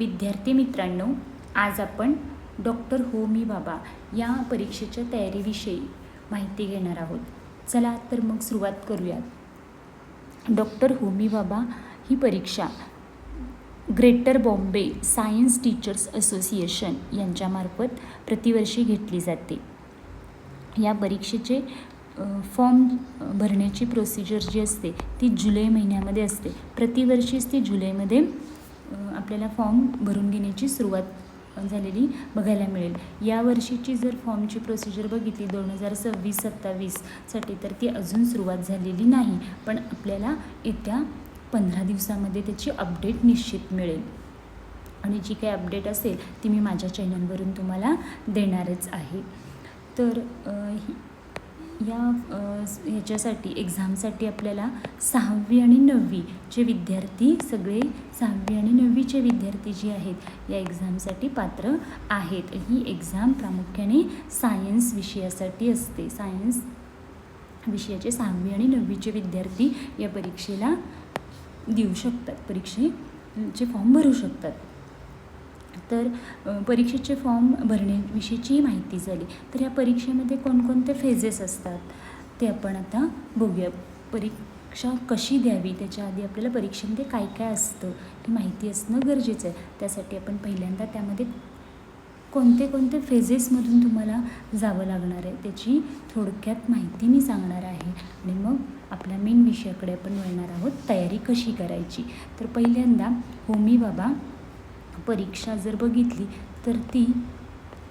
विद्यार्थी मित्रांनो, आज आपण डॉक्टर होमी भाभा या परीक्षेच्या तयारीविषयी माहिती घेणार आहोत. चला तर मग सुरुवात करूयात. डॉक्टर होमी भाभा ही परीक्षा greater Bombay science teachers association यांच्यामार्फत प्रतिवर्षी घेतली जाते. या परीक्षेचे फॉर्म भरण्याची प्रोसिजर जी असते ती जुलै महिन्यामध्ये असते. प्रतिवर्षीच ती जुलैमध्ये आपल्याला फॉर्म भरून घेण्याची सुरुवात झालेली बघायला मिळेल. या वर्षीची जर फॉर्मची प्रोसिजर बघितली 2026-27साठी तर ती अजून सुरुवात झालेली नाही, पण आपल्याला येत्या 15 दिवसामध्ये त्याची अपडेट निश्चित मिळेल. आणि जी काही अपडेट असेल ती मी माझ्या चॅनलवरून तुम्हाला देणारच आहे. तर ह्याच्यासाठी एक्झामसाठी आपल्याला 6वी आणि 9वीचे विद्यार्थी सगळे 6वी आणि 9वीचे विद्यार्थी जे आहेत या एक्झामसाठी पात्र आहेत. ही एक्झाम प्रामुख्याने सायन्स विषयासाठी असते. सायन्स विषयाचे 6वी आणि 9वीचे विद्यार्थी या परीक्षेला देऊ शकतात, परीक्षेचे फॉर्म भरू शकतात. तर परीक्षेचे फॉर्म भरण्याविषयीची माहिती झाली. तर या परीक्षेमध्ये कोणकोणते फेजेस असतात ते आपण आता बघूया. परीक्षा कशी द्यावी त्याच्या आधी आपल्याला परीक्षेमध्ये काय काय असतं ही माहिती असणं गरजेचं आहे. त्यासाठी आपण पहिल्यांदा त्यामध्ये कोणते कोणते फेजेसमधून तुम्हाला जावं लागणार आहे त्याची थोडक्यात माहिती मी सांगणार आहे. आणि मग आपल्या मेन विषयाकडे आपण वळणार आहोत, तयारी कशी करायची. तर पहिल्यांदा होमी भाभा परीक्षा जर बघितली तर ती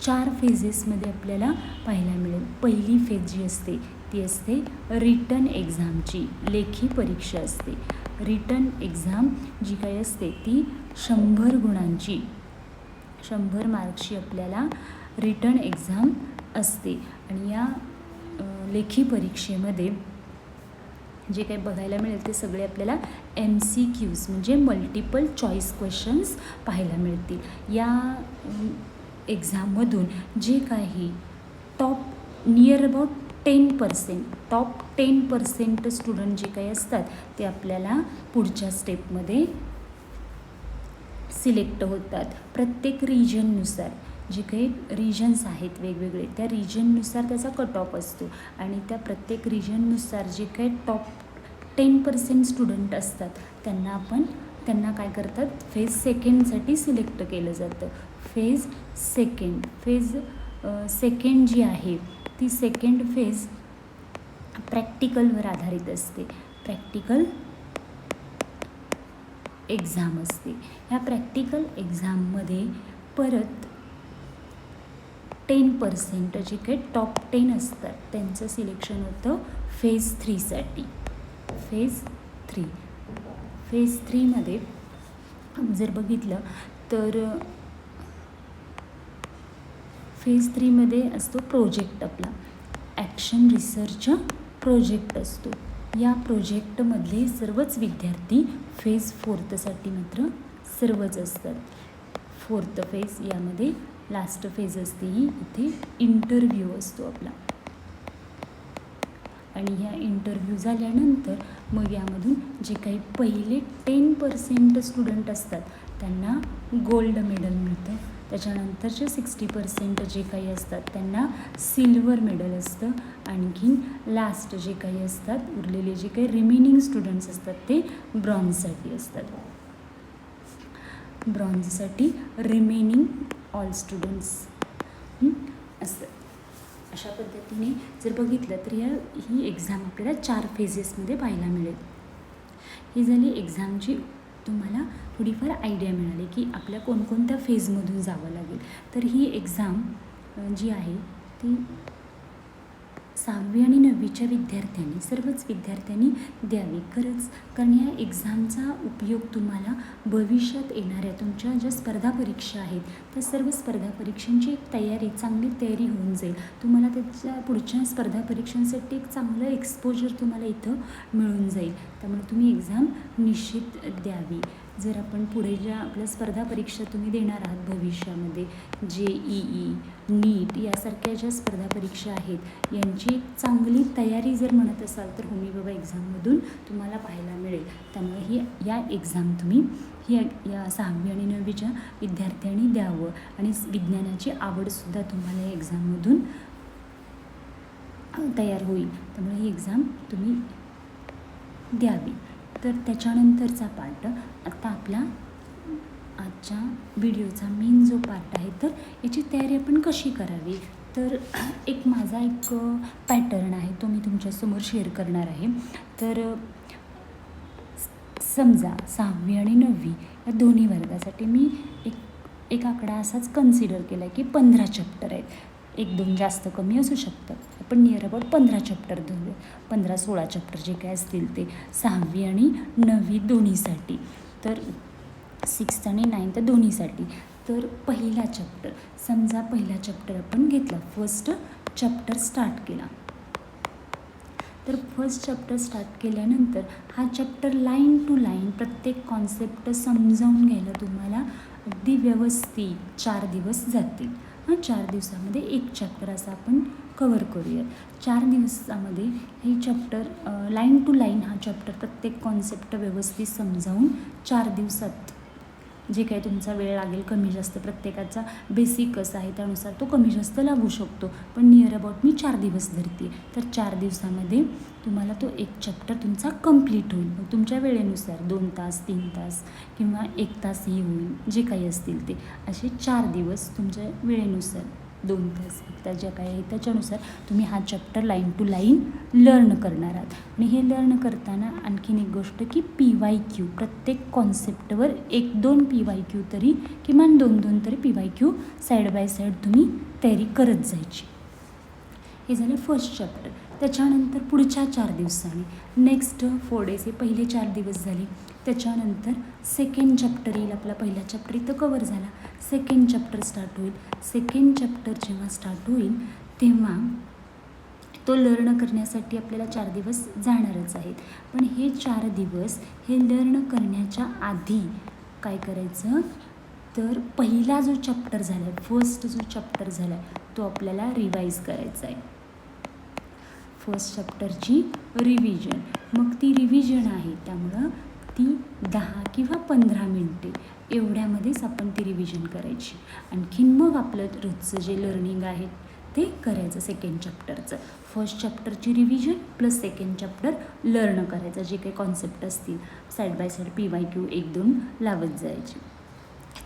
4 फेजेसमध्ये आपल्याला पाहायला मिळेल. पहिली फेज जी असते ती असते रिटन एक्झामची, लेखी परीक्षा असते. रिटन एक्झाम जी काही असते ती 100 गुणांची, 100 मार्क्सची आपल्याला रिटन एक्झाम असते. आणि या लेखी परीक्षेमध्ये जे काही बघायला मिळेल ते सगळे आपल्याला MCQs म्हणजे मल्टिपल चॉईस क्वेश्चन्स पाहायला मिळतील. या एक्झाममधून जे काही top near about 10%, top 10% student जे काही असतात ते आपल्याला पुढच्या स्टेपमध्ये सिलेक्ट होतात. प्रत्येक रिजननुसार जे काही रिजन्स आहेत वेगवेगळे त्या रिजननुसार त्याचा कट ऑफ असतो. आणि त्या प्रत्येक रिजननुसार जे काही टॉप 10% स्टुडंट असतात त्यांना काय करतात, फेज सेकंडसाठी सिलेक्ट केलं जातं. फेज सेकंड जी आहे ती सेकंड फेज प्रॅक्टिकलवर आधारित असते. प्रॅक्टिकल एक्झाम असते. ह्या प्रॅक्टिकल एक्झाममध्ये परत 10% जे काही टॉप 10 असतात त्यांचं सिलेक्शन होतं फेज 3साठी. फेज 3मध्ये जर बघितलं तर फेज 3मध्ये असतो प्रोजेक्ट, आपला ॲक्शन रिसर्च प्रोजेक्ट असतो. या प्रोजेक्टमधले सर्वच विद्यार्थी फेज 4साठी मात्र सर्वच असतात. 4th फेज यामध्ये लास्ट फेज असते ही, इथे इंटरव्ह्यू असतो आपला. आणि ह्या इंटरव्ह्यू झाल्यानंतर मग यामधून जे काही पहिले 10% स्टुडंट असतात त्यांना गोल्ड मेडल मिळतं. त्याच्यानंतरचे 60% जे काही असतात त्यांना सिल्वर मेडल असतं. आणखीन लास्ट जे काही असतात उरलेले जे काही रिमेनिंग स्टुडंट्स असतात ते ब्रॉन्झसाठी असतात. ब्रॉन्झसाठी रिमेनिंग ऑल स्टुडंट्स असतं. अशा पद्धतीने जर बघितलं तर ही एक्झाम आपल्याला 4 फेजेसमध्ये पाहायला मिळेल. ही झाली एक्झामची तुम्हाला थोडीफार आयडिया मिळाली की आपल्या कोणकोणत्या फेजमधून जावं लागेल. तर ही एक्झाम जी आहे ती 6वी आणि 9वीच्या विद्यार्थ्यांनी, सर्वच विद्यार्थ्यांनी द्यावी खरंच. कारण या एक्झामचा उपयोग तुम्हाला भविष्यात येणाऱ्या तुमच्या ज्या स्पर्धा परीक्षा आहेत त्या सर्व स्पर्धा परीक्षांची एक चांगली तयारी होऊन जाईल. तुम्हाला त्याच्या पुढच्या स्पर्धा परीक्षांसाठी एक चांगलं एक्सपोजर तुम्हाला इथं मिळून जाईल. त्यामुळे तुम्ही एक्झाम निश्चित द्यावी. जर आपण पुढे ज्या आपल्या स्पर्धा परीक्षा तुम्ही देणार आहात भविष्यामध्ये, JEE, नीट यासारख्या ज्या स्पर्धा परीक्षा आहेत यांची चांगली तयारी जर म्हणत असाल तर होमी बाबा एक्झाममधून तुम्हाला पाहायला मिळेल. त्यामुळे या एक्झाम तुम्ही या 6वी आणि 9वीच्या विद्यार्थ्यांनी द्यावं आणि विज्ञानाची आवडसुद्धा तुम्हाला या एक्झाममधून तयार होईल. त्यामुळे ही एक्झाम तुम्ही द्यावी. तर त्याच्यानंतरचा पार्ट आता आपला आजच्या व्हिडिओचा मेन जो पार्ट आहे, तर याची तयारी आपण कशी करावी. तर माझा एक पॅटर्न आहे, तो मी तुमच्यासमोर शेअर करणार आहे. तर समजा 6वी आणि 9वी या दोन्ही वर्गासाठी मी एक आकडा असाच कन्सिडर केला की 15 चॅप्टर आहेत. 1-2 जास्त कमी असू शकतात. आपण नियर अबाउट 15 चॅप्टर धरूया. 15-16 चॅप्टर जे काय असतील ते 6वी आणि 9वी दोन्हीसाठी, तर 6th आणि 9th दोन्हीसाठी. तर पहिला चॅप्टर, समजा पहिला चॅप्टर आपण घेतला, फर्स्ट चॅप्टर स्टार्ट केला. तर फर्स्ट चॅप्टर स्टार्ट केल्यानंतर हा चॅप्टर लाईन टू लाईन प्रत्येक कॉन्सेप्ट समजावून घ्यायला तुम्हाला अगदी व्यवस्थित 4 दिवस जातील. 4 दिवसामध्ये एक चॅप्टर असं आपण कवर करूया. 4 दिवसामध्ये हे चॅप्टर लाईन टू लाईन हा चॅप्टर प्रत्येक कॉन्सेप्ट व्यवस्थित समजावून 4 दिवसात जे काही तुमचा वेळ लागेल कमी जास्त, प्रत्येकाचा बेसिक कसं आहे त्यानुसार तो कमी जास्त लागू शकतो, पण नियर अबाउट मी 4 दिवस धरते. तर 4 दिवसामध्ये तुम्हाला तो एक चॅप्टर तुमचा कंप्लीट होईल. मग तुमच्या वेळेनुसार 2 तास, 3 तास किंवा 1 तासही होईल, जे काही असतील ते. असे 4 दिवस तुमच्या वेळेनुसार 2 तास, 1 तास ज्या काही आहे त्याच्यानुसार तुम्ही हा chapter line to line learn करणार आहात. आणि हे लर्न करताना आणखीन एक गोष्ट की PYQ, प्रत्येक कॉन्सेप्टवर 1-2 PYQ तरी, किमान 2-2 तरी PYQ साईड बाय साईड तुम्ही तयारी करत जायची. हे झालं फर्स्ट चॅप्टर. त्याच्यानंतर पुढच्या 4 दिवसांनी नेक्स्ट 4 डेज, हे पहिले 4 दिवस झाले. त्याच्यानंतर सेकंड चॅप्टर येईल. आपला पहिला चॅप्टर इथं कवर झाला. सेकंड चॅप्टर स्टार्ट होईल. सेकंड चॅप्टर जेव्हा स्टार्ट होईल तेव्हा तो लर्न करण्यासाठी आपल्याला 4 दिवस जाणारच आहेत. पण हे 4 दिवस हे लर्न करण्याच्या आधी काय करायचं, तर पहिला जो चॅप्टर झाला आहे, फर्स्ट जो चॅप्टर झाला आहे तो आपल्याला रिवाईज करायचा आहे. फर्स्ट चॅप्टरची रिव्हिजन. मग ती रिव्हिजन आहे त्यामुळं ती 10 किंवा 15 मिनटे एवढ्यामध्येच आपण ती रिव्हिजन करायची. आणखीन मग आपलं रोजचं जे लर्निंग आहे ते करायचं. सेकंड चॅप्टरचं, फर्स्ट चॅप्टरची revision plus second chapter learn करायचं. जे काही कॉन्सेप्ट असतील साईड बाय साईड PYQ 1-2 लावत जायचे.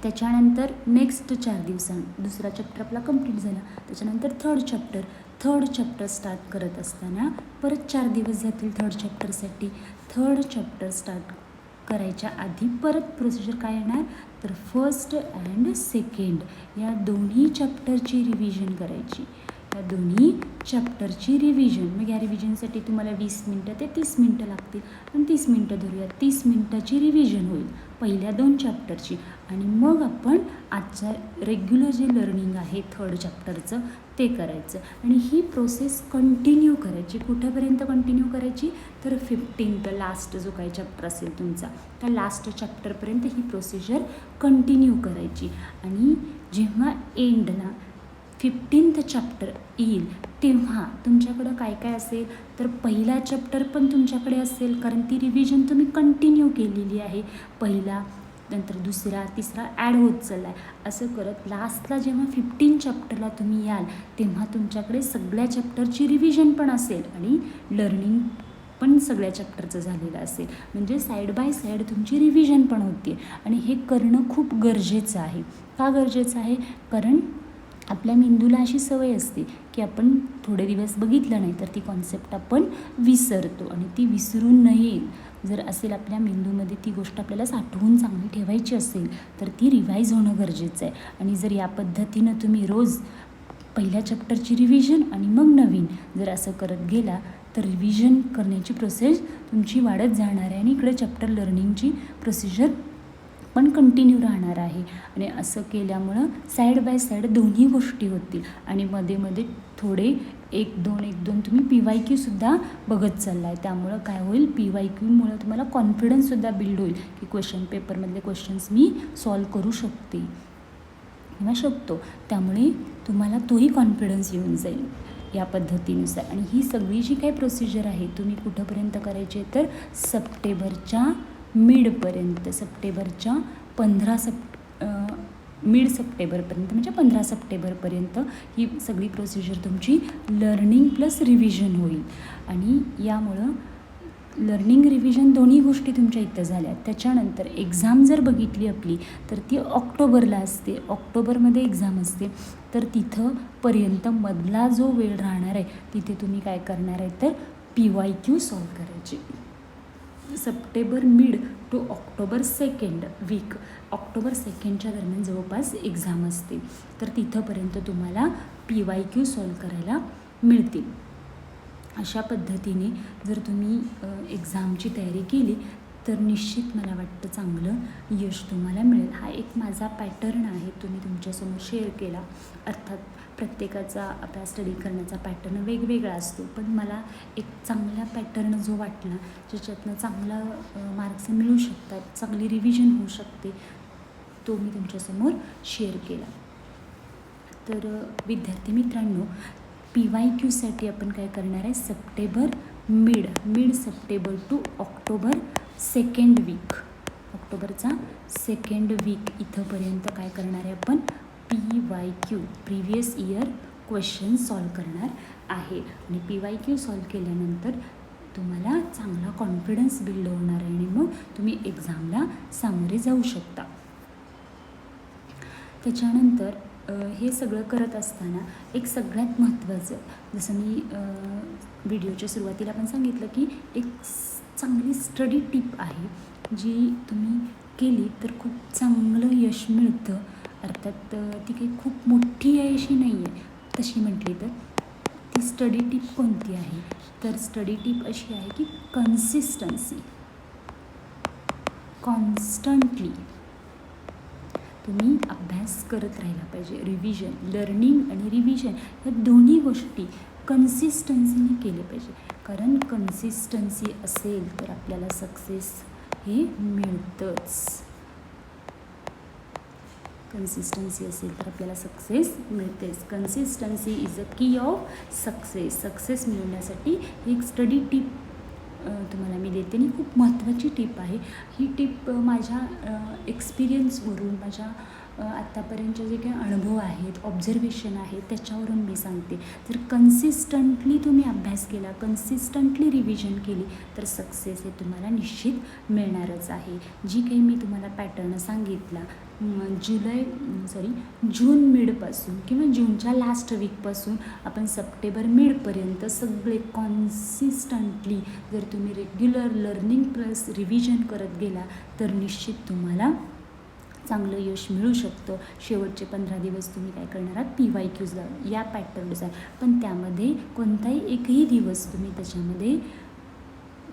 त्याच्यानंतर नेक्स्ट 4 दिवसांनी दुसरा चॅप्टर आपला कंप्लीट झाला. त्याच्यानंतर थर्ड चॅप्टर स्टार्ट करत असताना परत 4 दिवस जातील थर्ड चॅप्टरसाठी. थर्ड चॅप्टर स्टार्ट करायच्या आधी परत प्रोसिजर काय येणार, तर फर्स्ट अँड सेकंड या दोन्ही चॅप्टरची रिव्हिजन करायची. या दोन्ही चॅप्टरची रिव्हिजन. मग या रिव्हिजनसाठी तुम्हाला 20 मिनटं ते 30 मिनटं लागतील. पण 30 मिनटं धरूया. 30 मिनटाची रिव्हिजन होईल पहिल्या 2 चॅप्टरची. आणि मग आपण आजच्या रेग्युलर जे लर्निंग आहे थर्ड चॅप्टरचं ते करायचं. आणि ही प्रोसेस कंटिन्यू करायची. कुठेपर्यंत कंटिन्यू करायची, तर 15th लास्ट जो काही चॅप्टर असेल तुमचा त्या लास्ट चॅप्टरपर्यंत ही प्रोसिजर कंटिन्यू करायची. आणि जेव्हा एंडला 15th चॅप्टर येईल तेव्हा तुमच्याकडं काय काय असेल, तर पहिला चॅप्टर पण तुमच्याकडे असेल, कारण ती रिव्हिजन तुम्ही कंटिन्यू केलेली आहे. पहिला, नंतर दुसरा, तिसरा ॲड होत चालला आहे. असं करत लास्टला जेव्हा 15 चॅप्टरला तुम्ही याल तेव्हा तुमच्याकडे सगळ्या चॅप्टरची रिव्हिजन पण असेल आणि लर्निंग पण सगळ्या चॅप्टरचं झालेलं असेल. म्हणजे साईड बाय साईड तुमची रिव्हिजन पण होते. आणि हे करणं खूप गरजेचं आहे. का गरजेचं आहे, कारण आपल्या मेंदूला अशी सवय असते की आपण थोडे दिवस बघितलं नाही तर ती कॉन्सेप्ट आपण विसरतो. आणि ती विसरू नये जर असेल आपल्या मेंदूमध्ये, ती गोष्ट आपल्याला साठवून चांगली ठेवायची असेल तर ती रिवाईज होणं गरजेचं आहे. आणि जर या पद्धतीनं तुम्ही रोज पहिल्या चॅप्टरची रिव्हिजन आणि मग नवीन जर असं करत गेला तर रिव्हिजन करण्याची प्रोसेस तुमची वाढत जाणार आहे आणि इकडे चॅप्टर लर्निंगची प्रोसिजर पण कंटिन्यू राहणार आहे. आणि असं केल्यामुळं साईड बाय साईड दोन्ही गोष्टी होतील आणि मध्ये मध्ये थोडे एक दोन तुम्ही PYQ सुद्धा बघत चालला आहे. त्यामुळं काय होईल, PYQमुळं तुम्हाला कॉन्फिडन्ससुद्धा बिल्ड होईल की क्वेश्चन पेपरमधले क्वेश्चन्स मी सॉल्व करू शकते किंवा शकतो. त्यामुळे तुम्हाला तोही कॉन्फिडन्स येऊन जाईल या पद्धतीनुसार. आणि ही सगळी जी काही प्रोसिजर आहे तुम्ही कुठंपर्यंत करायची आहे तर सप्टेंबरच्या मिडपर्यंत, सप्टेंबरच्या मिड सप्टेंबरपर्यंत म्हणजे 15 सप्टेंबरपर्यंत ही सगळी प्रोसिजर तुमची लर्निंग प्लस रिव्हिजन होईल. आणि यामुळं लर्निंग रिव्हिजन दोन्ही गोष्टी तुमच्या इथं झाल्या. त्याच्यानंतर एक्झाम जर बघितली आपली तर ती ऑक्टोबरला असते, ऑक्टोबरमध्ये एक्झाम असते. तर तिथं पर्यंत मधला जो वेळ राहणार आहे तिथे तुम्ही काय करणार आहे तर PYQ सॉल्व करायचे. September mid to October 2nd week, October 2ndच्या दरम्यान जवळपास एक्झाम असते. तर तिथंपर्यंत तुम्हाला PYQ सॉल्व करायला मिळतील. अशा पद्धतीने जर तुम्ही एक्झामची तयारी केली तर निश्चित मला वाटतं चांगलं यश तुम्हाला मिळेल. हा एक माझा पॅटर्न आहे, तुम्ही तुमच्यासमोर शेअर केला. अर्थात प्रत्येकाचा आपला स्टडी करण्याचा पॅटर्न वेगवेगळा असतो, पण मला एक चांगला पॅटर्न जो वाटला ज्याच्यातनं चांगला मार्क्स मिळू शकतात, चांगली रिव्हिजन होऊ शकते, तो मी तुमच्यासमोर शेअर केला. तर विद्यार्थी मित्रांनो, PYQसाठी आपण काय करणार आहे, September mid September to October 2nd week, ऑक्टोबरचा 2nd वीक इथंपर्यंत काय करणार आहे आपण PYQ previous year question solve करणार आहे. आणि PYQ सॉल्व केल्यानंतर तुम्हाला चांगला कॉन्फिडन्स बिल्ड होणार आहे आणि मग तुम्ही एक्झामला सामोरे जाऊ शकता. त्याच्यानंतर हे सगळं करत असताना एक सगळ्यात महत्त्वाचं, जसं मी व्हिडिओच्या सुरुवातीला पण सांगितलं की एक चांगली स्टडी टिप आहे जी तुम्ही केली तर खूप चांगलं यश मिळतं. अर्थात ती काही खूप मोठी आहे अशी नाही आहे तशी म्हटली तर. ती स्टडी टिप कोणती आहे तर स्टडी टिप अशी आहे की कन्सिस्टन्सी, कॉन्स्टंटली तुम्ही अभ्यास करत राहिला पाहिजे. रिव्हिजन, लर्निंग आणि रिव्हिजन या दोन्ही गोष्टी कन्सिस्टन्सीने केले पाहिजे. कारण कन्सिस्टन्सी असेल तर आपल्याला सक्सेस हे मिळतंच. कन्सिस्टन्सी असेल तर आपल्याला सक्सेस मिळतेच. कन्सिस्टन्सी इज अ की ऑफ सक्सेस. सक्सेस मिळवण्यासाठी एक स्टडी टिप तुम्हाला मी देते आणि खूप महत्त्वाची टिप आहे ही. टिप माझ्या एक्सपिरियन्सवरून, माझ्या आत्तापर्यंतचे जे काही अनुभव आहेत, ऑब्झर्वेशन आहेत त्याच्यावरून मी सांगते. जर कन्सिस्टंटली तुम्ही अभ्यास केला, कन्सिस्टंटली रिव्हिजन केली तर सक्सेस हे तुम्हाला निश्चित मिळणारच आहे. जी काही मी तुम्हाला पॅटर्न सांगितला जून मिडपासून किंवा जूनच्या लास्ट वीकपासून आपण सप्टेंबर मिडपर्यंत सगळे कॉन्सिस्टंटली जर तुम्ही रेग्युलर लर्निंग प्लस रिव्हिजन करत गेला तर निश्चित तुम्हाला चांगलं यश मिळू शकतं. शेवटचे 15 दिवस तुम्ही काय करणार आहात PYQजला या पॅटर्ननुसार, पण त्यामध्ये कोणताही एकही दिवस तुम्ही त्याच्यामध्ये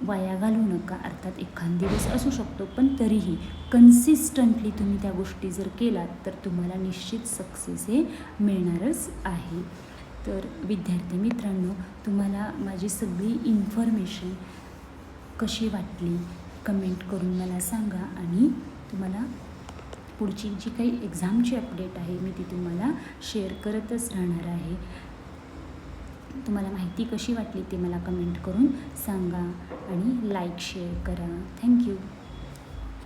वाया घालवू नका. अर्थात एखाद दिवस असू शकतो पण तरीही कन्सिस्टंटली तुम्ही त्या गोष्टी जर केलात तर तुम्हाला निश्चित सक्सेस हे मिळणारच आहे. तर विद्यार्थी मित्रांनो, तुम्हाला माझी सगळी इन्फॉर्मेशन कशी वाटली कमेंट करून मला सांगा. आणि तुम्हाला पुढची जी काही एक्झामची अपडेट आहे मी ती तुम्हाला शेअर करतच राहणार आहे. तुम्हाला माहिती कशी वाटली ते मला कमेंट करून सांगा आणि लाईक शेअर करा. थँक्यू.